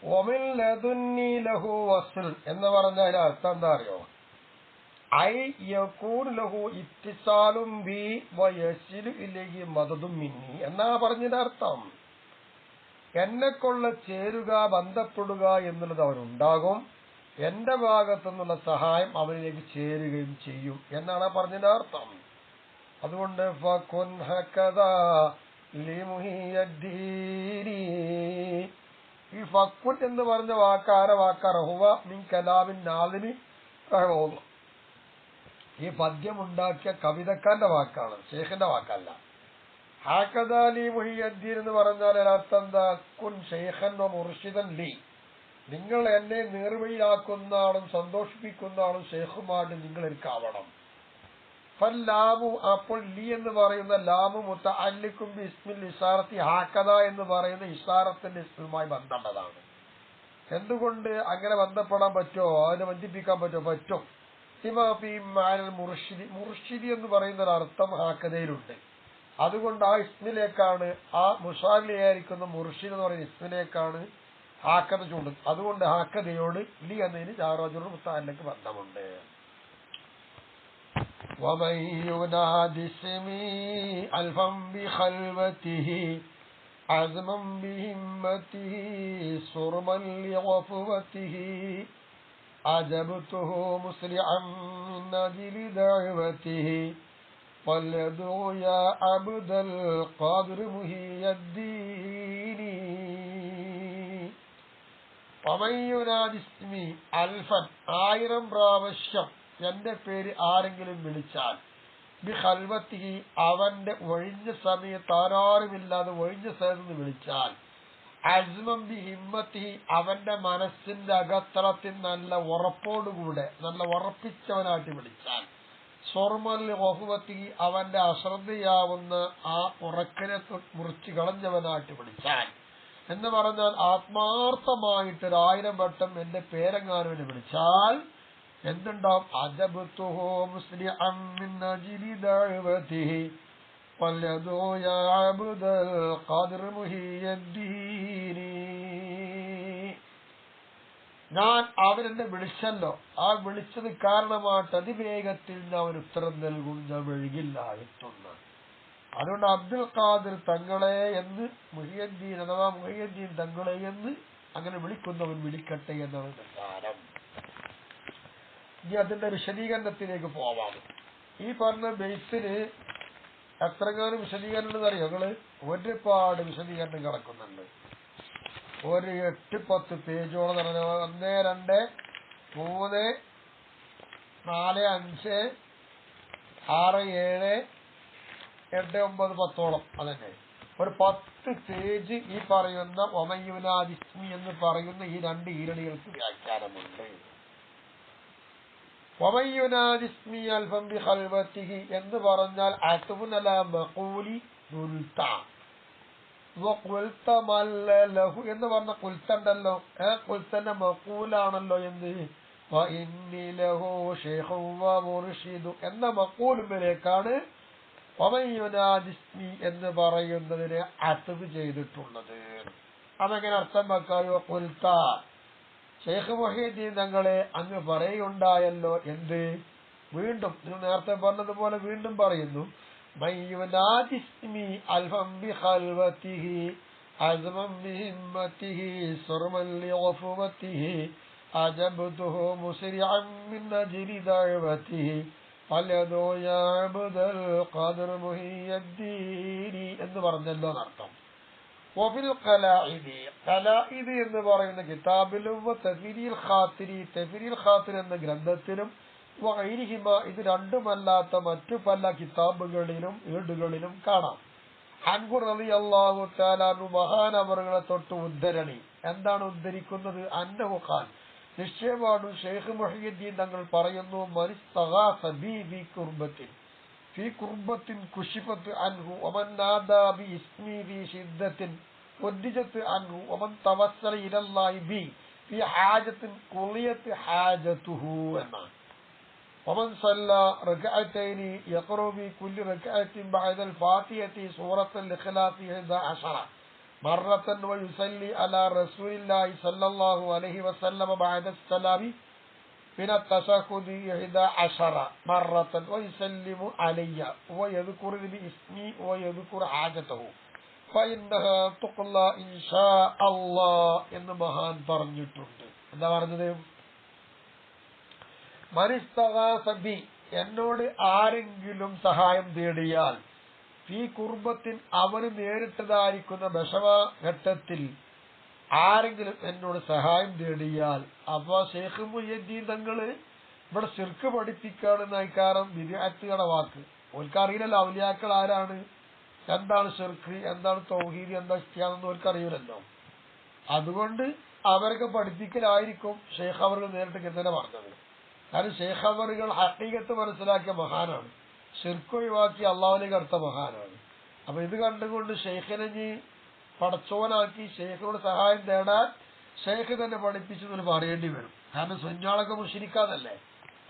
ഒമിൻ ലദുന്നി ലഹു വസ്ൽ എന്ന് പറഞ്ഞാൽ അർത്ഥം എന്താ അറിയോ? ഐ യകൂൻ ലഹു ഇത്തിസാലും ബി വയസിലു ഇലൈഹി മദദും മിന്നി എന്നാ പറഞ്ഞതിന്റെ അർത്ഥം. എന്നെക്കൊള്ള ചേരുക, ബന്ധപ്പെടുക എന്നുള്ളത് അവനുണ്ടാകും, എന്റെ ഭാഗത്തുനിന്നുള്ള സഹായം അവനിലേക്ക് ചേരുകയും ചെയ്യും എന്നാണ് പറഞ്ഞതിന്റെ അർത്ഥം. അതുകൊണ്ട് ഫകുൻ ഹകദാ ലിമുഹിയദ്ദീനി, ഈ ഫക്കുൻ എന്ന് പറഞ്ഞ വാക്കാര വാക്കാറഹുവ മിൻ കലാമിൻ നാദിമി റഹ്മഹുല്ലാഹ്. ഈ പദ്യം ഉണ്ടാക്കിയ കവിതക്കാരന്റെ വാക്കാണ്, ഷേഖിന്റെ വാക്കല്ല. ഹകദാ ലി മുഹിയദ്ദീൻ എന്ന് പറഞ്ഞാൽ അർത്ഥം എന്താ? കുൻ ഷൈഖൻ വ മുർഷിദൻ ലി, നിങ്ങൾ എന്നെ നേർവഴിയാക്കുന്ന ആളും സന്തോഷിപ്പിക്കുന്ന ആളും ഷേഖുമായിട്ട് നിങ്ങൾ എനിക്കാവണം. ഫല്ലാമു, അപ്പോൾ ലി എന്ന് പറയുന്ന ലാമു മുതഅല്ലിഖും ബി ഇസ്മിൽ ഇശാറത്തി ഹകദാ എന്ന് പറയുന്ന ഇശാറത്തിന്റെ ഇസ്മുമായി ബന്ധമുള്ളതാണ്. എന്തുകൊണ്ട് അങ്ങനെ ബന്ധപ്പെടാൻ പറ്റുമോ? അതിനെ ബന്ധിപ്പിക്കാൻ പറ്റുമോ? പറ്റും. മുർഷിദി, മുർഷിദി എന്ന് പറയുന്ന ഒരു അർത്ഥം ഹാക്കതയിലുണ്ട്. അതുകൊണ്ട് ആ ഇസ്മിലേക്കാണ്, ആ മുഷാരിയായിരിക്കുന്ന മുർഷിദ് എന്ന് പറയുന്ന ഇസ്മിലേക്കാണ് ഹാക്കത ചൂണ്ടുന്നത്. അതുകൊണ്ട് ഹാക്കതയോട് ലി എന്നതിന് ജാറജുർ മുതഅല്ലിഖ് ബന്ധമുണ്ട്. ومن ينادي اسمي ألفا بخلوته عزما بهمته صرما لغفوته أجبته مسرعا من أجل دعوته فليدعو يا عبد القادر محي الدين. ومن ينادي اسمي ألفا 1000 പ്രാവശ്യം എന്റെ പേര് ആരെങ്കിലും വിളിച്ചാൽ, ബി ഖൽവത്തിഹി അവന്റെ ഒഴിഞ്ഞ സമയത്ത് ആരാരുമില്ലാതെ ഒഴിഞ്ഞ സ്ഥലത്ത് വിളിച്ചാൽ, അസ്മം ബി ഹിമ്മത്തിഹി അവന്റെ മനസ്സിന്റെ അകത്തളത്തിൽ നല്ല ഉറപ്പോടുകൂടെ നല്ല ഉറപ്പിച്ചവനായിട്ട് വിളിച്ചാൽ, സ്വർമൽ വഹുവത്തിഹി അവന്റെ അശ്രദ്ധയാവുന്ന ആ ഉറക്കനെ മുറിച്ച് കളഞ്ഞവനായിട്ട് വിളിച്ചാൽ എന്ന് പറഞ്ഞാൽ ആത്മാർത്ഥമായിട്ട് 1000 വട്ടം എന്റെ പേരെങ്ങാനും വിളിച്ചാൽ എന്തുണ്ടാവും? അജബ്തുഹു മുസ്ലിഅൻ മിൻ അജ്ലി ദഅവതിഹി ഫലദു യാ അബ്ദൽ ഖാദിർ മുഹിയദ്ദീൻ. ഞാൻ അവരെന്നെ വിളിച്ചല്ലോ, ആ വിളിച്ചത് കാരണമായിട്ട് അതിവേഗത്തിൽ ഞാൻ ഉത്തരം നൽകും, ഞാൻ വഴുകില്ല എത്തുന്ന. അതുകൊണ്ട് അബ്ദുൽ ഖാദിർ തങ്ങളെ എന്ന് മുഹിയദ്ദീൻ അഥവാ മുഹിയദ്ദീൻ തങ്ങളെ എന്ന് അങ്ങനെ വിളിക്കുന്നവൻ വിളിക്കട്ടെ എന്നാണ് സാരം. ഇനി അതിന്റെ വിശദീകരണത്തിലേക്ക് പോവാം. ഈ പറഞ്ഞ ബെയ്ത്തിന് എത്രങ്ങാനും വിശദീകരണം ഉണ്ടെന്ന് അറിയോ നിങ്ങള്? ഒരുപാട് വിശദീകരണം കിടക്കുന്നുണ്ട്. ഒരു 8-10 പേജോളം 1, 2, 3, 4, 5, 6, 7, 8, 9, 10ഓളം. അതന്നെ ഒരു 10 പേജ് ഈ പറയുന്ന ഒമയുനാദിസ്മി എന്ന് പറയുന്ന ഈ 2 ഈരടികൾക്ക് വ്യാഖ്യാനമുണ്ട്. വമയുനാദിസ്മി അൽഫം ബി ഖൽവതിഹി എന്ന് പറഞ്ഞാൽ അത്ഫുൻ അലാ മഖൂലി ഖുൽത വഖുൽത മല്ലഹു എന്ന് പറഞ്ഞ ഖുൽതണ്ടല്ലോ, ഖുൽതന്റെ മഖൂലാണല്ലോ എന്ത് വഇന്നി ലഹു ശൈഖു വ മുർഷിദു എന്ന മഖൂലിലേക്കാണ് വമയുനാദിസ്മി എന്ന് പറയുന്നതിനെ അത്ഫ് ചെയ്തിട്ടുള്ളത്. അതെങ്ങനെ അർത്ഥം വെക്കായോ? ഖുൽത ശൈഖ് മുഹീദ്ദീൻ തങ്ങളെ അങ്ങ് പറയുണ്ടായല്ലോ എന്ത്? വീണ്ടും നിങ്ങൾ നേരത്തെ പറഞ്ഞതുപോലെ വീണ്ടും പറയുന്നു. മയ്യുനാദിസ്മി അൽഫം ബി ഖൽവതിഹി അസ്മൻ ബിഹിമ്മതിഹി സർമൻ ലിഗഫവതിഹി അജബ്തുഹു മുസ്രിഅൻ മിൻ അജ്ലി ദഅവതിഹി ഫലദു യാ അബ്ദൽ ഖാദിർ മുഹിയദ്ദീൻ എന്ന് പറഞ്ഞല്ലോ എന്നർത്ഥം. വഫിൽ ഖലാഇദി, ഖലാഇദ് എന്ന് പറയുന്ന കിതാബിലും തഫ്രീൽ ഖാത്തിരി എന്ന ഗ്രന്ഥത്തിലും വഗൈരിഹിമ ഇത് രണ്ടുമല്ലാത്ത മറ്റു പല കിതാബുകളിലും ഏടുകളിലും കാണാം. അൻഹു റളിയല്ലാഹു തആല അൻഹു മഹാനവറുകളെ തൊട്ട് ഉദ്ധരണി. എന്താണ് ഉദ്ധരിക്കുന്നത്? അന്നഹു ഖാൽ നിശ്ചയമായും ശൈഖ് മുഹീദ്ദീൻ തങ്ങൾ പറയുന്നു, മനിസ്തഗാസ ബി ഫീ കുർബത്തിൻ കുശിഫത്ത് അൻഹു വമൻ നാദാ ബി ഇസ്മി ഫീ ശിദ്ദത്തിൻ ഉദ്ദിജത്ത് അൻഹു വമൻ തവസ്സല ഇലല്ലാഹി ബി ഫീ ഹാജത്തിൻ ഖുളിയത്ത് ഹാജതുഹു എന്നാണ്. വമൻ സല്ല റക്അതൈനി യഖറു ബി കുല്ലി റക്അത്തിൻ ബഅദൽ ഫാത്തിഹത്തി സൂറത്തുൽ ഇഖ്ലാസ് 11 മറത്തൻ വയുസല്ലി അലാ റസൂലില്ലാഹി സ്വല്ലല്ലാഹു അലൈഹി വസല്ലമ ബഅദ സലാമി من التشهد 11 مرة ويسلم علي ويذكر باسمي ويذكر حاجته فإنها تقضى إن شاء الله എന്ന് മഹാൻ പറഞ്ഞിട്ടുണ്ട്. എന്താ പറഞ്ഞത്? മനിസ്തഗാസബി, എന്നോട് ആരെങ്കിലും സഹായം തേടിയാൽ, ഈ കുർബത്തിൻ അവന് നേരിട്ടതായിരിക്കുന്ന വിഷമഘട്ടത്തിൽ ആരെങ്കിലും എന്നോട് സഹായം തേടിയാൽ, അപ്പൊ ഷെയ്ഖ് മുഹ്യിദ്ദീൻ തങ്ങള് ഇവിടെ ശിർക്ക് പഠിപ്പിക്കാണെന്ന ഇക്കാരം ബിദ്അത്തുകളുടെ വാക്ക്. ഓൽക്കറിയില്ലല്ലോ ഔലിയാക്കൾ ആരാണ്, എന്താണ് ശിർക്ക്, എന്താണ് തൗഹീദ്, എന്താ ഇസ്തിഹാദ് ഓൽക്കറിയില്ലല്ലോ. അതുകൊണ്ട് അവരൊക്കെ പഠിപ്പിക്കലായിരിക്കും ഷെയ്ഖ് അവറുകൾ നേരിട്ട് ഇങ്ങനെ പറഞ്ഞത്. കാരണം ഷെയ്ഖ് അവറുകൾ ഹഖീഖത്ത് മനസ്സിലാക്കിയ മഹാനാണ്, ശിർക്ക് ഒഴിവാക്കി അള്ളാഹുവിലേക്ക് അടുത്ത മഹാനാണ്. അപ്പൊ ഇത് കണ്ടുകൊണ്ട് ഷെയ്ഖിനെ പടച്ചോനാക്കി ഷെയ്ഖിനോട് സഹായം തേടാൻ ഷെയ്ഖ് തന്നെ പഠിപ്പിച്ചു എന്ന് പറയേണ്ടി വരും. കാരണം സുന്നികളൊക്കെ മുശ്രിക്കാന്നല്ലേ,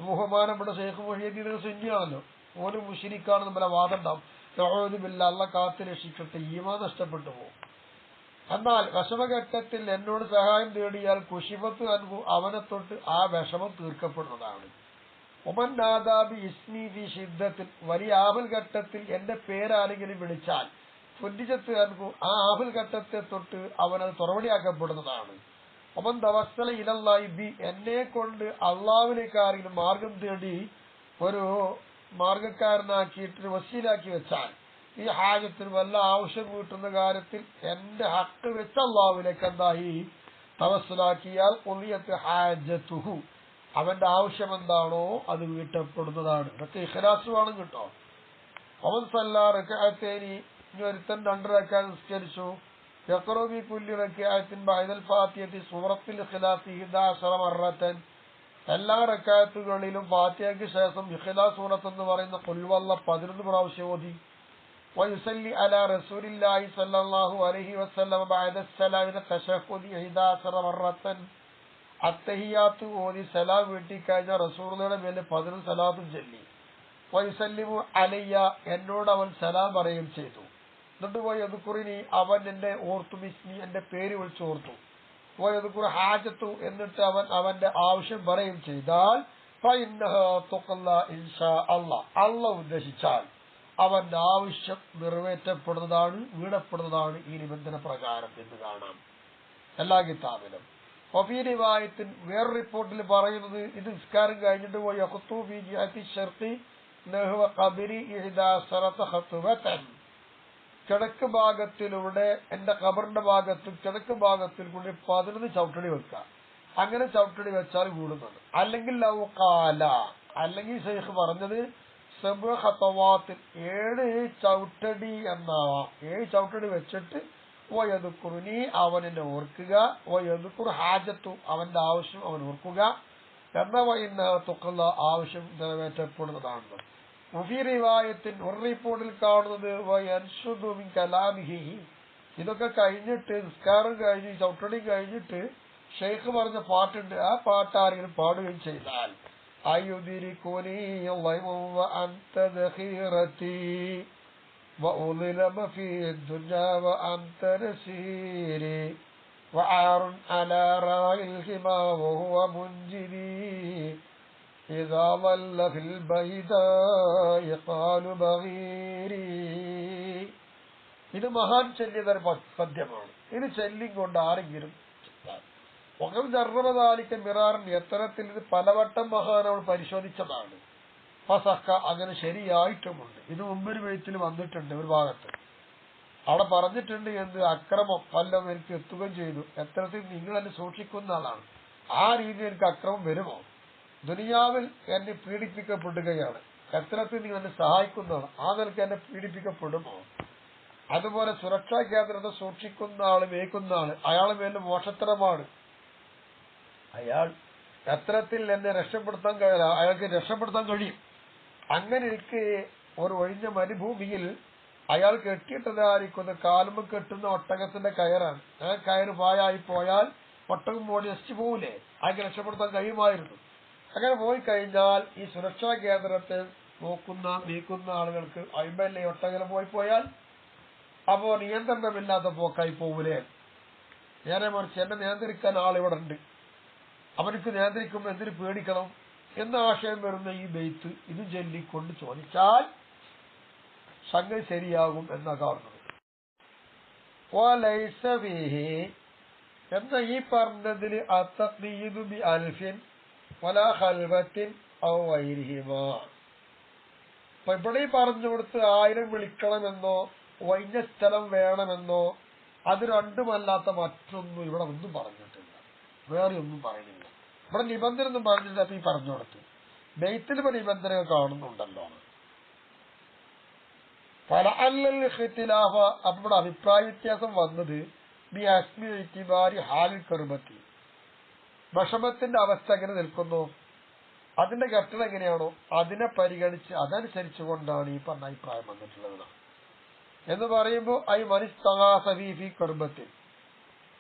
ബഹുമാനപ്പെട്ട ഷെയ്ഖ് മുഹ്യിദ്ദീൻ സുന്നിയാണല്ലോ, ഓന് മുശ്രിക്കാണെന്ന് പല വാദം ഉണ്ടാവും. തൗഹീദ് ബില്ലാ, അല്ലാഹ് കാത്ത് രക്ഷിക്കട്ടെ, ഈമാൻ നഷ്ടപ്പെട്ടു പോകും. എന്നാൽ വിഷമഘട്ടത്തിൽ എന്നോട് സഹായം തേടിയാൽ കുശിഫത്ത് അൻഹു, അവനെ തൊട്ട് ആ വിഷമം തീർക്കപ്പെടുന്നതാണ്. ഒമൻ നാദാബി ഇസ്മി ഫി ശിദ്ദത്തിൽ, വലിയ ആപൽ ഘട്ടത്തിൽ എന്റെ പേരാരെങ്കിലും വിളിച്ചാൽ ഫുദ്ദിജത്ത് അൻഹു, ആ ആപൽ ഘട്ടത്തെ തൊട്ട് അവനത് തുറവടിയാക്കപ്പെടുന്നതാണ്. ഒമൻ തവസ്സല ഇലല്ലാഹി ബി, എന്നെ കൊണ്ട് അള്ളാഹുവിലേക്ക് ആരെങ്കിലും മാർഗം തേടി ഒരു മാർഗക്കാരനാക്കിയിട്ട് വസീലാക്കി വെച്ചാൽ, ഈ ഹാജത്തിന് വല്ല ആവശ്യം വീട്ടുന്ന കാര്യത്തിൽ എന്റെ ഹക്ക് വെച്ച് അള്ളാഹുവിലേക്ക് എന്തായി തവസ്സുലാക്കിയാൽ ഖുളിയത്ത് ഹാജത്തുഹു, അവന്റെ ആവശ്യം എന്താണോ അത് വീട്ടപ്പെടുന്നതാണ്. ഇതൊക്കെ ഇഖ്ലാസ് വേണം കേട്ടോ. അവൻ സല്ലാ റക്അത്തൈനി, ഇനി ഒരുത്തൻ 2 റക്അത്ത് നിസ്കരിച്ചു, യഖറഉ ബി കുല്ലി റക്അത്തിൻ ബഅദൽ ഫാത്തിഹത്തി സൂറത്തുൽ ഇഖ്ലാസ് 11 മറത്തൻ, എല്ലാ റക്അത്തുകളിലും ഫാത്തിഹയ്ക്ക് ശേഷം ഇഖ്ലാസ് സൂറത്ത് എന്ന് പറയുന്ന ഖുൽ ഹുവല്ലാഹ് 11 പ്രാവശ്യം ഓതി. വയുസല്ലി അലാ റസൂലില്ലാഹി സ്വല്ലല്ലാഹു അലൈഹി വസല്ലം ബഅദ സലാമിന തശഹുദി 11 മറത്തൻ, അത്തഹിയാത്ത് ഓതി സലാം വീട്ടി കഴിഞ്ഞ റസൂലുള്ളാഹിയുടെ മേലെ 11 സലാത്തും ചൊല്ലി. വയുസല്ലിമു അലയ്യ, എന്നോട് അവൻ സലാം പറയുകയും ചെയ്തു. എന്നിട്ട് വയദ്കുറിനി, അവൻ എന്നെ ഓർത്തു, ബിസ്മി, എന്റെ പേര് വിളിച്ചു ഓർത്തു. വയദ്കുർ ഹാജത്തു, എന്നിട്ട് അവൻ അവന്റെ ആവശ്യം പറയുകയും ചെയ്താൽ ഫഇന്നഹാ തുഖ്ലാ ഇൻഷാ അല്ലാഹ്, അല്ലാഹ് ഉദ്ദേശിച്ചാൽ അവന്റെ ആവശ്യം നിറവേറ്റപ്പെടുന്നതാണ്, വീടപ്പെടുന്നതാണ് ഈ നിബന്ധന പ്രകാരം എന്ന് കാണാം എല്ലാ കിതാബിലും. വഫീ റിവായത്തിൻ, വേറെ റിപ്പോർട്ടിൽ പറയുന്നത്, ഇത് നിസ്കാരം കഴിഞ്ഞിട്ട് പോയി യഖ്തു ഫീ ജിഹത്തി ശർഖി നഹ്വ ഖബരി 11 ഖത്വതൻ, കിഴക്ക് ഭാഗത്തിലൂടെ എന്റെ ഖബറിന്റെ ഭാഗത്ത് കിഴക്ക് ഭാഗത്തിൽ കൂടി 11 ചവിട്ടടി വെക്കുക. അങ്ങനെ ചവിട്ടടി വെച്ചാൽ കൂടുന്നത്. അല്ലെങ്കിൽ ലൗ ഖാല, അല്ലെങ്കിൽ ശൈഖ് പറഞ്ഞത് 7 ഖത്വാത്തിൽ 7 ചവിട്ടടി എന്നാവാം. 7 ചവിട്ടടി വെച്ചിട്ട് വയദ്കുറുനി, അവൻ എന്നെ ഓർക്കുക, വയദ്കുർ ഹാജത്തു, അവന്റെ ആവശ്യം അവൻ ഓർക്കുക എന്ന വഇന്ന തുഖ്ല, ആവശ്യം നിറവേറ്റപ്പെടുന്നതാണ്. വഫീ റിവായത്തിൻ, ഒരു റിപ്പോർട്ടിൽ കാണുന്നത് വയൻഷുദു മിൻ കലാമിഹി, ഇതൊക്കെ കഴിഞ്ഞിട്ട് നിസ്കാരം കഴിഞ്ഞ് ചവിട്ടടി കഴിഞ്ഞിട്ട് ഷെയ്ഖ് പറഞ്ഞ പാട്ടുണ്ട്, ആ പാട്ട് ആരെങ്കിലും പാടുകയും ചെയ്താൽ അയുദിരികുനി ളൈമു വഅൻത ദഖീറതി വഉളിലമ ഫീ ദുനിയാ വഅൻത നസീരി വആറുൻ അലാ റായിൽ ഹിമാ വഹുവ മുൻജിരി ഇദാ വല്ല ഫിൽ ബൈദാ യഖാലു ബഗീരി. ഇത് മഹാൻ ചൊല്ലിയതൊരു പദ്യമാണ്. ഇത് ചൊല്ലിക്കൊണ്ട് ആരെങ്കിലും ജർറബദാലിക്ക മിറാറൻ, എത്തരത്തിൽ ഇത് പലവട്ടം മഹാനവൾ പരിശോധിച്ചതാണ്. ഫസക്ക, അങ്ങനെ ശരിയായിട്ടുമുണ്ട്. ഇത് മുമ്പൊരു എഴുത്തിൽ വന്നിട്ടുണ്ട് ഒരു ഭാഗത്ത്. അവിടെ പറഞ്ഞിട്ടുണ്ട് എന്ത് അക്രമം വല്ലതും എനിക്ക് എത്തുകയും ചെയ്തു, എത്തരത്തിൽ നിങ്ങൾ എന്നെ സൂക്ഷിക്കുന്ന ആളാണ്, ആ രീതിയിൽ എനിക്ക് അക്രമം വരുമോ, ദുനിയാവിൽ എന്നെ പീഡിപ്പിക്കപ്പെടുകയാണ്, എത്തരത്തിൽ നിങ്ങൾ എന്നെ സഹായിക്കുന്നതാണ്, ആ നിലയ്ക്ക് എന്നെ പീഡിപ്പിക്കപ്പെടുമോ, അതുപോലെ സുരക്ഷാ കേന്ദ്രത്തെ സൂക്ഷിക്കുന്ന ആള് മേയ്ക്കുന്ന ആള് അയാളെ മേലും മോശത്തരമാണ്, അയാൾ എത്തരത്തിൽ എന്നെ രക്ഷപ്പെടുത്താൻ കഴിയില്ല, അയാൾക്ക് രക്ഷപ്പെടുത്താൻ കഴിയും. അങ്ങനെ എനിക്ക് ഒരു ഒഴിഞ്ഞ മരുഭൂമിയിൽ അയാൾ കെട്ടിയിട്ടതായിരിക്കുന്ന കാലുമ്പ് കെട്ടുന്ന ഒട്ടകത്തിന്റെ കയറാണ്, ആ കയറ് പായായി പോയാൽ ഒട്ടകം ഓടി നശിച്ചു പോകില്ലേ, അയാൾക്ക് രക്ഷപ്പെടുത്താൻ കഴിയുമായിരുന്നു. അങ്ങനെ പോയി കഴിഞ്ഞാൽ ഈ സുരക്ഷാ കേന്ദ്രത്തെ നീക്കുന്ന ആളുകൾക്ക് അയ്മല്ലേ ഒട്ടകം പോയി പോയാൽ അപ്പോ നിയന്ത്രണമില്ലാത്ത പോക്കായി പോകൂലേ? നേരെ മറിച്ച് എന്നെ നിയന്ത്രിക്കാൻ ആളിവിടെ ഉണ്ട്, അവനക്ക് നിയന്ത്രിക്കുമ്പോൾ എന്തിനു പേടിക്കണം എന്ന ആശയം വരുന്ന ഈ ബെയ്ത്ത് ഇത് ചൊല്ലിക്കൊണ്ട് ചോദിച്ചാൽ സംഗതി ശരിയാകും എന്ന കാണുന്നത്. എന്ന ഈ പറഞ്ഞതിൽ അത്തഖ്ദീദു ബി അൽഫിൻ വലാ ഖൽവത്തിൻ ഔ ഗൈരിഹിമാ. അപ്പൊ ഇവിടെ പറഞ്ഞു കൊടുത്ത് 1000 വിളിക്കണമെന്നോ വൈഞ്ഞ സ്ഥലം വേണമെന്നോ അത് രണ്ടുമല്ലാത്ത മറ്റൊന്നും ഇവിടെ ഒന്നും പറഞ്ഞിട്ടില്ല, വേറെ ഒന്നും പറയുന്നില്ല. ഇവിടെ നിബന്ധന ഒന്നും പറഞ്ഞില്ല. അപ്പൊ ഈ പറഞ്ഞു കൊടുത്തു ബെയ്ത്തിൽ ഇപ്പൊ നിബന്ധനകൾ കാണുന്നുണ്ടല്ലോ. പല അല്ലിലാഫ. അപ്പൊ ഇവിടെ അഭിപ്രായ വ്യത്യാസം വന്നത് ബി അസ്മി ഇത്തിബാരി ഹാലിൽ കറുബത്തി, വിഷമത്തിന്റെ അവസ്ഥ എങ്ങനെ നിൽക്കുന്നു, അതിന്റെ ഘട്ടം എങ്ങനെയാണോ അതിനെ പരിഗണിച്ച് അതനുസരിച്ചു കൊണ്ടാണ് ഈ പറഞ്ഞ അഭിപ്രായം വന്നിട്ടുള്ളത് എന്ന് പറയുമ്പോൾ ഐ മനിസ്തഗാസഫി കറുബത്തിൽ,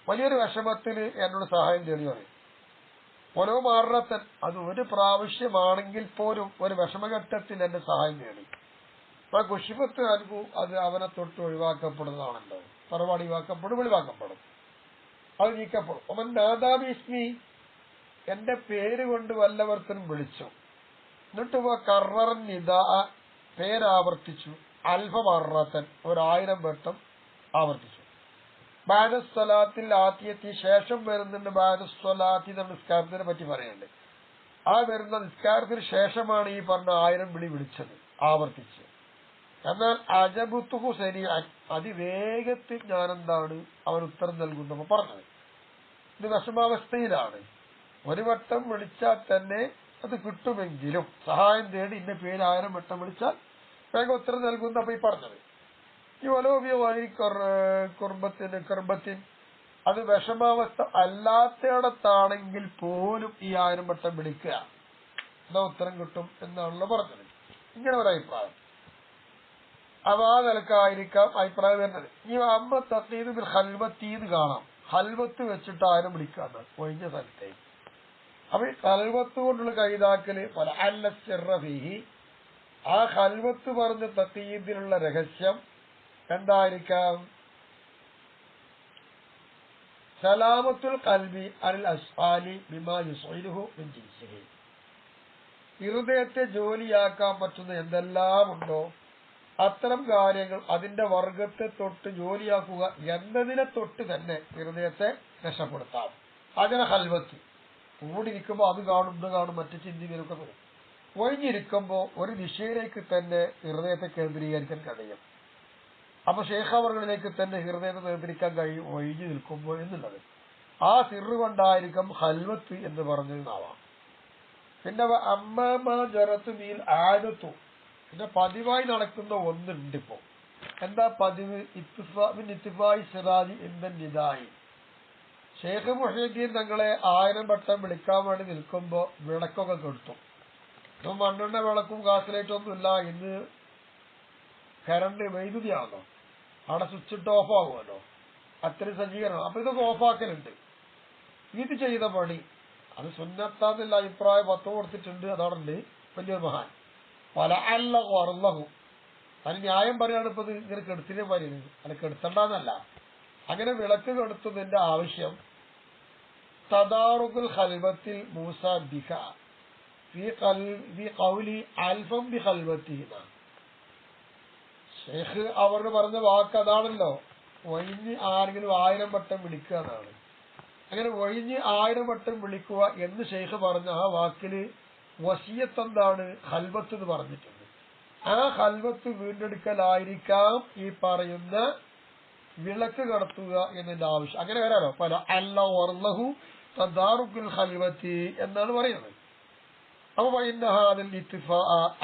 വലിയൊരു വിഷമത്തിന് എന്നോട് സഹായം തേടി പറയും. ഓരോ മാറത്തൻ, അത് ഒരു പ്രാവശ്യമാണെങ്കിൽ പോലും ഒരു വിഷമഘട്ടത്തിൽ എന്റെ സഹായം തേടി. അപ്പൊ കുഷിഫത്ത് അനുഭൂ, അത് അവനെ തൊട്ട് ഒഴിവാക്കപ്പെടുന്നതാണല്ലോ. തറവാട് ഒഴിവാക്കപ്പെടും, അത് നീക്കപ്പെടും. അവൻ നാദാബി ഇസ്മി, എന്റെ പേര് കൊണ്ട് വല്ലവർത്തനും വിളിച്ചു, എന്നിട്ട് കർറൻ നിദാ, പേരാവർത്തിച്ചു, അൽഫ മറത്തൻ, 1000 വട്ടം ആവർത്തിച്ചു. ബാദസ്വലാത്തിൽ ആത്തിയത്തി, ശേഷം വരുന്നുണ്ട് ബാദസ്വലാത്തി എന്ന നിസ്കാരത്തിനെ പറ്റി പറയുന്നുണ്ട്. ആ വരുന്ന നിസ്കാരത്തിന് ശേഷമാണ് ഈ പറഞ്ഞ 1000 വിളിച്ചത്, ആവർത്തിച്ച്. എന്നാൽ അജബുത്തുഹു ശരിയാൻ, അതിവേഗത്തിൽ ഞാനെന്താണ് അവൻ ഉത്തരം നൽകുന്നപ്പോ പറഞ്ഞത്. ഇത് വിഷമാവസ്ഥയിലാണ്, ഒരു വട്ടം വിളിച്ചാൽ തന്നെ അത് കിട്ടുമെങ്കിലും സഹായം തേടി ഇന്ന പേര് 1000 വട്ടം വിളിച്ചാൽ വേഗം ഉത്തരം നൽകുന്നപ്പോ ഈ പറഞ്ഞത്. ഈ കുർബത്തിൻ, അത് വിഷമാവസ്ഥ അല്ലാത്തയിടത്താണെങ്കിൽ പോലും ഈ 1000 വട്ടം വിളിക്കുക, എന്നാ ഉത്തരം കിട്ടും എന്നാണല്ലോ പറഞ്ഞത്. ഇങ്ങനെ ഒരു അഭിപ്രായം. അപ്പൊ ആ നിലക്കായിരിക്കാം അഭിപ്രായം വരുന്നത്. ഈ അമ്മ തഖ്ദീദ് ബിൽ ഖൽവത്തീന്ന് കാണാം, ഹൽവത്ത് വെച്ചിട്ട് 1000 വിളിക്കാന്ന് ഒഴിഞ്ഞ സ്ഥലത്തേക്ക്. അപ്പൊ ഈ ഖൽവത്ത് കൊണ്ടുള്ള കൈതാക്കല് പല അല്ല സിർറഫീഹി, ആ ഖൽവത്ത് പറഞ്ഞ തഖ്ദീദിലുള്ള രഹസ്യം എന്തായിരിക്കാം? സലാമത്തുൽ ഖൽബി അൽ അസ്ആലി ബിമാ യുസ്ഇലുഹു മിൻ ജിൻസിഹി, ഹൃദയത്തെ ജോലിയാക്കാൻ പറ്റുന്ന എന്തെല്ലാം ഉണ്ടോ അത്തരം കാര്യങ്ങൾ അതിന്റെ വർഗത്തെ തൊട്ട് ജോലിയാക്കുക എന്നതിനെ തൊട്ട് തന്നെ ഹൃദയത്തെ രക്ഷപ്പെടുത്താം. അങ്ങനെ ഹൽവത്ത് കൂടിയിരിക്കുമ്പോൾ അത് കാണും, ഇത് കാണും, മറ്റു ചിന്തകളൊക്കെ വരും. ഒഴിഞ്ഞിരിക്കുമ്പോൾ ഒരു ദിശയിലേക്ക് തന്നെ ഹൃദയത്തെ കേന്ദ്രീകരിക്കാൻ കഴിയും. അപ്പൊ ശേഖാവർകളിലേക്ക് തന്നെ ഹൃദയത്തെ നിയന്ത്രിക്കാൻ കഴിയും ഒഴിഞ്ഞു നിൽക്കുമ്പോൾ എന്നുള്ളത്. ആ സിറ് കൊണ്ടായിരിക്കും ഹൽവത്ത് എന്ന് പറഞ്ഞതാവാം. പിന്നെ അമ്മ ജറത്തു മീൽ ആദത്തു, പിന്നെ പതിവായി നടക്കുന്ന ഒന്നുണ്ട്. ഇപ്പോ എന്താ പതിവ്? ഇത്തിഫായി സിറാജി ഇന്നൻ നിദായി, ഷെയ്ഖ് മുഹീദ്ദീൻ തങ്ങളെ 1000 വട്ടം വിളിക്കാൻ വേണ്ടി നിൽക്കുമ്പോ വിളക്കൊക്കെ കെടുത്തും. ഇപ്പം മണ്ണെണ്ണ വിളക്കും കാസിലേറ്റൊന്നും ഇല്ല, ഇന്ന് കറണ്ട് വൈദ്യുതിയാണല്ലോ, അവിടെ സ്വിച്ചിട്ട് ഓഫ് ആകുമല്ലോ, അത്രയും സജ്ജീകരണം. അപ്പൊ ഇതൊക്കെ ഓഫാക്കലുണ്ട്. ഇത് ചെയ്ത പണി അത് സുന്നത്താന്നുള്ള അഭിപ്രായം 10 കൊടുത്തിട്ടുണ്ട്. അതാണുണ്ട് വലിയൊരു മഹാൻ. പല അല്ല ഉറന്നഹു, അതിന് ന്യായം പറയാണ്. ഇപ്പൊ ഇത് ഇങ്ങനെ കെടുത്തിനെ പറയുന്നത്, അത് കെടുത്തണ്ടെന്നല്ല. അങ്ങനെ വിളക്ക് കെടുത്തുന്നതിന്റെ ആവശ്യം തദാറുൽ ഖൽവത്തിൽ മൂസ ബിഖ ഫി ഖൗലി അൽഫം ബി ഖൽവത്തിഹിന. ഷെയ്ഖ് അവർ പറഞ്ഞ വാക്ക് അതാണല്ലോ, ഒഴിഞ്ഞ് ആരെങ്കിലും 1000 വട്ടം വിളിക്കുക എന്നാണ്. അങ്ങനെ ഒഴിഞ്ഞ് 1000 വട്ടം വിളിക്കുക എന്ന് ഷെയ്ഖ് പറഞ്ഞ ആ വാക്കില് വസിയത്ത് എന്താണ്? ഖൽവത്ത് എന്ന് പറഞ്ഞിട്ടുണ്ട്. ആ ഖൽവത്ത് വീണ്ടെടുക്കലായിരിക്കാം ഈ പറയുന്ന വിളക്ക് കടത്തുക എന്നതിന്റെ ആവശ്യം. അങ്ങനെ വരാലോ, പല അല്ല ഓർലഹു തദാറുൽ ഖൽവത്തി എന്നാണ് പറയുന്നത്. അപ്പൊ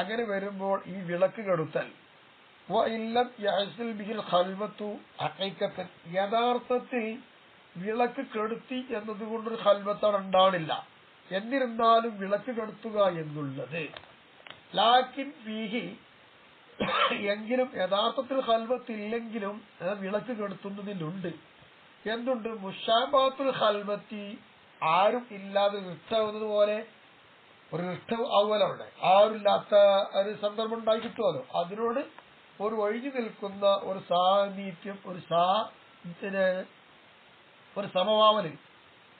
അങ്ങനെ വരുമ്പോൾ ഈ വിളക്ക് കെടുത്തൽ യഥാർത്ഥത്തിൽ വിളക്ക് കെടുത്തി എന്നതുകൊണ്ടൊരു ഖൽവത്താണ് ഉണ്ടാണില്ല. എന്നിരുന്നാലും വിളക്ക് കെടുത്തുക എന്നുള്ളത് ലാക്കിൻ ഫീഹി, എങ്കിലും യഥാർത്ഥത്തിൽ ഖൽവത്തില്ലെങ്കിലും വിളക്ക് കെടുത്തുന്നതിലുണ്ട്. എന്തുണ്ട്? മുഷാബാത്തുൽ ഖൽവത്തി, ആരും ഇല്ലാതെ ഇഷ്ടാവുന്നത് പോലെ ഒരു ഇഷ്ടം ആവുമല്ലോ, അവിടെ ആരുമില്ലാത്ത ഒരു സന്ദർഭം ഉണ്ടായി കിട്ടുമല്ലോ, അതിനോട് ഒരു ഒഴിഞ്ഞു നിൽക്കുന്ന ഒരു സാമീപ്യം, ഒരു സമഭാവന,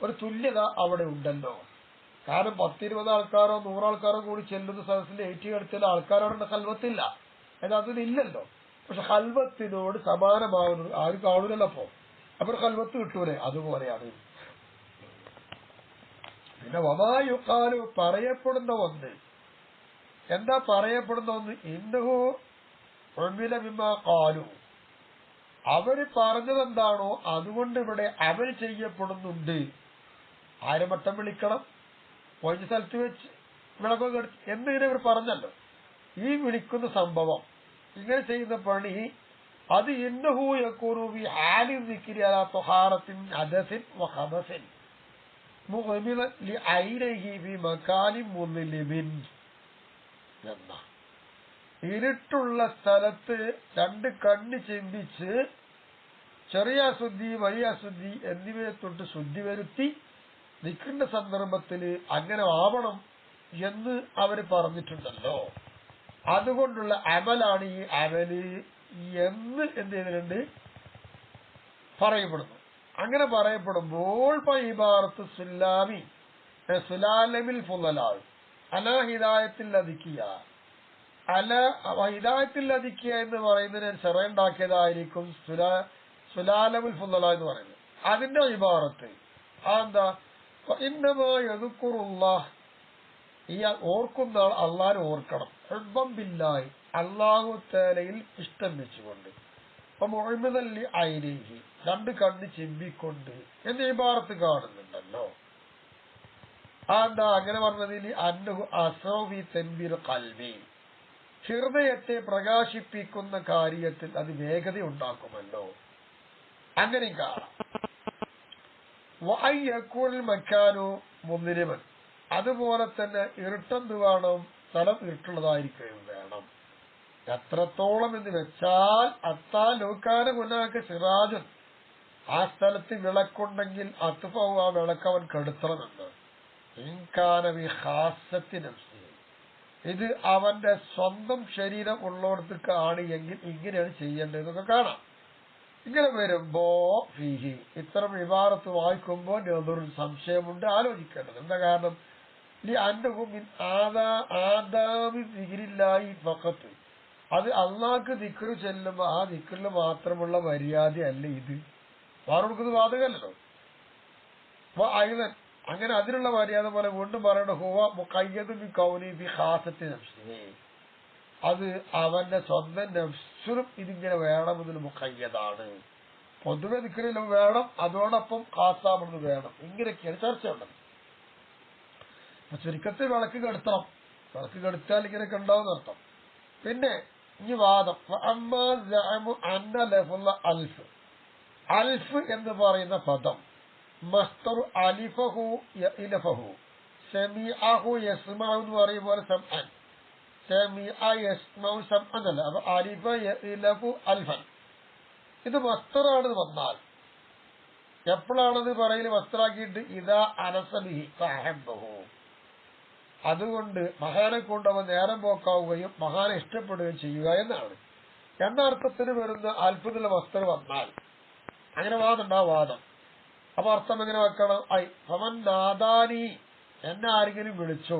ഒരു തുല്യത അവിടെ ഉണ്ടല്ലോ. കാരണം 10-20 ആൾക്കാരോ 100 ആൾക്കാരോ കൂടി ചെല്ലുന്ന സദസ്സിൽ ഏറ്റുകെടുത്തുന്ന ആൾക്കാരോടെ ഹൽവത്തില്ല, എന്നാൽ അതിലില്ലല്ലോ. പക്ഷെ ഹൽവത്തിനോട് സമാനമാകുന്നത് ആരും കാണൂലല്ലോ. അപ്പൊ ഒരു ഹൽവത്ത് കിട്ടൂലേ, അതുപോലെയാണ്. പിന്നെ വമായുക്കാലു പറയപ്പെടുന്ന ഒന്ന്, എന്താ പറയപ്പെടുന്ന ഒന്ന്? ഇന്നഹു ഉമില ബിമാ ഖാലു, അവര് പറഞ്ഞതെന്താണോ അതുകൊണ്ട് ഇവിടെ അമൽ ചെയ്യപ്പെടുന്നുണ്ട്. ആരെ മട്ടം വിളിക്കണം, ഒഴിഞ്ഞ സ്ഥലത്ത് വെച്ച് വിളക്കൊക്കെ എടുത്ത് എന്നിങ്ങനെ ഇവർ പറഞ്ഞല്ലോ. ഈ വിളിക്കുന്ന സംഭവം, ഇങ്ങനെ ചെയ്യുന്ന പണി, അത് ഇന്നഹു യകൂനു ബി ഹാലി ദിക്രി അലാ തഹാറത്തിൻ ഹദസിൻ വഖബസിൻ മുഗ്മിലൻ ലിഐനഹി ബി മകാനിൻ മുദ്ലിമിൻ എന്ന. ഇരുട്ടുള്ള സ്ഥലത്ത് 2 കണ്ണ് ചിന്തിച്ച് ചെറിയ അശുദ്ധി വലിയ അശുദ്ധി എന്നിവയെ തൊട്ട് ശുദ്ധി വരുത്തി നിൽക്കുന്ന സന്ദർഭത്തില് അങ്ങനെ ആവണം എന്ന് അവര് പറഞ്ഞിട്ടുണ്ടല്ലോ. അതുകൊണ്ടുള്ള അമലാണ് ഈ അമല് എന്ന് എന്ത് ചെയ്തിട്ടുണ്ട് പറയപ്പെടുന്നു. അങ്ങനെ പറയപ്പെടുമ്പോൾ ഇബാറത്ത് സുല്ലാമി സുലാലമിൽ ഫുളലാൽ അല ഹിദായത്തിൽ അധിക്കിയ, അല ഹിദായത്തിൽ അധിക്കിയ എന്ന് പറയുന്നതിന് ചെറുണ്ടാക്കിയതായിരിക്കും സുലാലമുൽ ഫുളല എന്ന് പറയുന്നത്. അതിന്റെ ഇബാറത്ത് അതെന്താ? ഈ ഓർക്കുന്ന ആൾ അള്ളാഹിനെ ഓർക്കണം, ഹുബ്ബൻ ബില്ലാഹി അള്ളാഹു തആലയിൽ ഇഷ്ടം വെച്ചുകൊണ്ട്, മുഅ്മിദല്ലി ഐനൈഹി 2 കണ്ണ് ചിമ്പിക്കൊണ്ട് എന്ന ഇബാറത്ത് കാണുന്നുണ്ടല്ലോ. അതെന്താ അങ്ങനെ പറഞ്ഞതിൽ? അന്നഹു അസൗബി തൻബീർ ഖൽബി, ഹൃദയത്തെ പ്രകാശിപ്പിക്കുന്ന കാര്യത്തിൽ അത് വേഗത ഉണ്ടാക്കുമല്ലോ. അങ്ങനെ കാണാം. മക്കാനു മുദ്ലിമൻ, അതുപോലെ തന്നെ ഇരുട്ടെന്ത് വേണം? സ്ഥലം ഇരുട്ടുള്ളതായിരിക്കുകയും വേണം. എത്രത്തോളം എന്ന് വെച്ചാൽ അത്താ ലോക്കാന മുന്നാക്ക് സിറാജുൻ, ആ സ്ഥലത്ത് വിളക്കുണ്ടെങ്കിൽ അത്ഫഹു, ആ വിളക്ക് അവൻ കെടുത്തണമെന്ന്. ഇൻകാനവി ഹാസത്തി നഫ്സി, ഇത് അവന്റെ സ്വന്തം ശരീരം ഉള്ളോടത്തേക്ക് ആണ് എങ്കിൽ ഇങ്ങനെയാണ് ചെയ്യേണ്ടതെന്നൊക്കെ കാണാം. ഇങ്ങനെ വരുമ്പോ ഫീഹി, ഇത്തരം ഇബാറത്ത് വായിക്കുമ്പോ നെതൊരു സംശയമുണ്ട്, ആലോചിക്കേണ്ടത്. എന്താ കാരണം? ഫഖത്ത്, അത് അള്ളാഹ്ക്ക് ദിക്റ് ചെല്ലുമ്പോ ആ ദിക്റിൽ മാത്രമുള്ള മര്യാദ അല്ല ഇത്, വേറൊടുക്കുന്നത് ബാധകല്ലോ. അപ്പൊ അങ്ങനെ അതിനുള്ള മര്യാദ പോലെ വീണ്ടും പറയണ ഹുവ മുഖയ്യദ് ബി കൗനി ബി ഖാസത്തി നഫ്സിഹി, അത് അവന്റെ സ്വന്തം നഫ്സിലും ഇതിങ്ങനെ വേണമെന്നൊരു മുഖയ്യതാണ്. പൊതുവെ ദിക്റിലും വേണം, അതോടൊപ്പം ഖാസാമെന്ന് വേണം. ഇങ്ങനെയൊക്കെയാണ് ചർച്ച ഉള്ളത്. ചുരുക്കത്തിൽ വിളക്ക് കെടുത്തണം, വിളക്ക് കെടുത്താൽ ഇങ്ങനെയൊക്കെ ഉണ്ടാവും അർത്ഥം. പിന്നെ ഈ വാദം അൽഫ് എന്ന് പറയുന്ന പദം മസ്തർ അലിഫഹു ഇലഫഹു സെമിഅഹു യസ്മഉ എന്ന് പറയും പോലെ സംഅൻ, സെമിഅ യസ്മഉ സംഅൻ അല്ല. അപ്പൊ അലിഫ ഇലഫു അൽഫൻ, ഇത് മസ്തറാണെന്ന് വന്നാൽ എപ്പോഴാണെന്ന് പറയല്? മസ്തറാക്കിയിട്ട് ഇതാ അനസബിഹി ഫഅഹബ്ബഹു, അതുകൊണ്ട് മഹാനെ കൊണ്ട് അവൻ നേരം പോക്കാവുകയും മഹാനെ ഇഷ്ടപ്പെടുകയും ചെയ്യുക എന്നാണ്. എന്ന അർത്ഥത്തിന് വരുന്ന അൽഫുള്ള മസ്തർ വന്നാൽ അങ്ങനെ വാദമുണ്ട്. ആ വാദം അപ്പൊ അർത്ഥം എങ്ങനെ വെക്കണം? ഫമൻ നാദാനി, എന്നെ ആരെങ്കിലും വിളിച്ചു,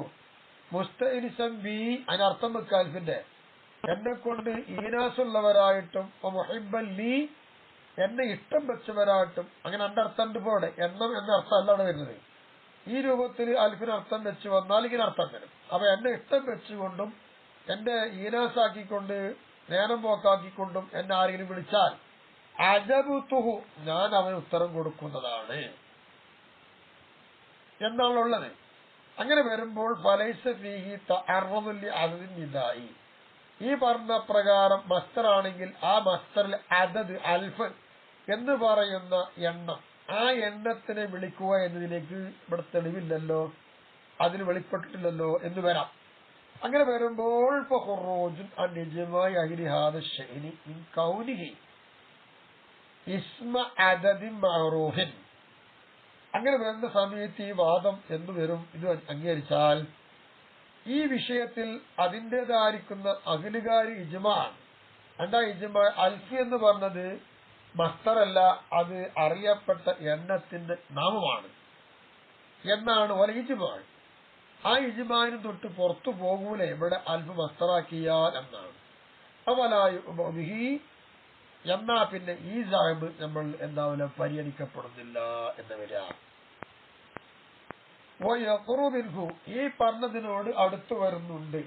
മുസ്തഇനിസൻ ബി, അതിനർത്ഥം വെക്കുക അൽഫിന്റെ, എന്നെ കൊണ്ട് ഈനാസുള്ളവരായിട്ടും മുഹിബ്ബൻ ലീ, എന്നെ ഇഷ്ടം വെച്ചവരായിട്ടും. അങ്ങനെ എന്റെ അർത്ഥം ഉണ്ട് പോലെ, എണ്ണം എന്ന അർത്ഥം അല്ലാണ് വരുന്നത്. ഈ രൂപത്തിൽ അൽഫിന് അർത്ഥം വെച്ച് വന്നാൽ ഇങ്ങനെ അർത്ഥം വരും. അപ്പൊ എന്നെ ഇഷ്ടം വെച്ചുകൊണ്ടും എന്റെ ഈനാസാക്കിക്കൊണ്ട് നേരം പോക്കാക്കിക്കൊണ്ടും എന്നെ ആരെങ്കിലും വിളിച്ചാൽ അജബുതുഹു, ഞാൻ അവന് ഉത്തരം കൊടുക്കുന്നതാണ് എന്നാണുള്ളത്. അങ്ങനെ വരുമ്പോൾ ഫലൈസ ഫീഹി തഅറദുൽ ലിഅദദിൻ നിദായി, ഈ പറഞ്ഞ പ്രകാരം മസ്തർ ആണെങ്കിൽ ആ മസ്തറിൽ അദദ് അൽഫ് എന്ന് പറയുന്ന എണ്ണം, ആ എണ്ണത്തിനെ വിളിക്കുക എന്നതിലേക്ക് ഇവിടെ തെളിവില്ലല്ലോ, അതിന് വെളിപ്പെട്ടിട്ടില്ലല്ലോ എന്ന് വരാം. അങ്ങനെ വരുമ്പോൾ അങ്ങനെ വരുന്ന സമയത്ത് ഈ വാദം എന്തു വരും? ഇത് അംഗീകരിച്ചാൽ ഈ വിഷയത്തിൽ അതിൻ്റെതായിരിക്കുന്ന അഖിലുകാരി ഇജ്മാ, എന്താ ഇജ്മാ? അൽഫ് എന്ന് പറഞ്ഞത് മസ്തറല്ല, അത് അറിയപ്പെട്ട എണ്ണത്തിന്റെ നാമമാണ് എന്നാണ് ഒരു ഇജ്മാ. ആ ഇജ്മാനും തൊട്ട് പുറത്തു പോകൂല ഇവിടെ അൽഫ് മസ്തറാക്കിയാൽ എന്നാണ്. അവലായി എന്നാ പിന്നെ ഈ സാഹിബ് നമ്മൾ എന്താവില്ല പരിഗണിക്കപ്പെടുന്നില്ല എന്ന് വരിക. ഈ പറഞ്ഞതിനോട് അടുത്തു വരുന്നുണ്ട്.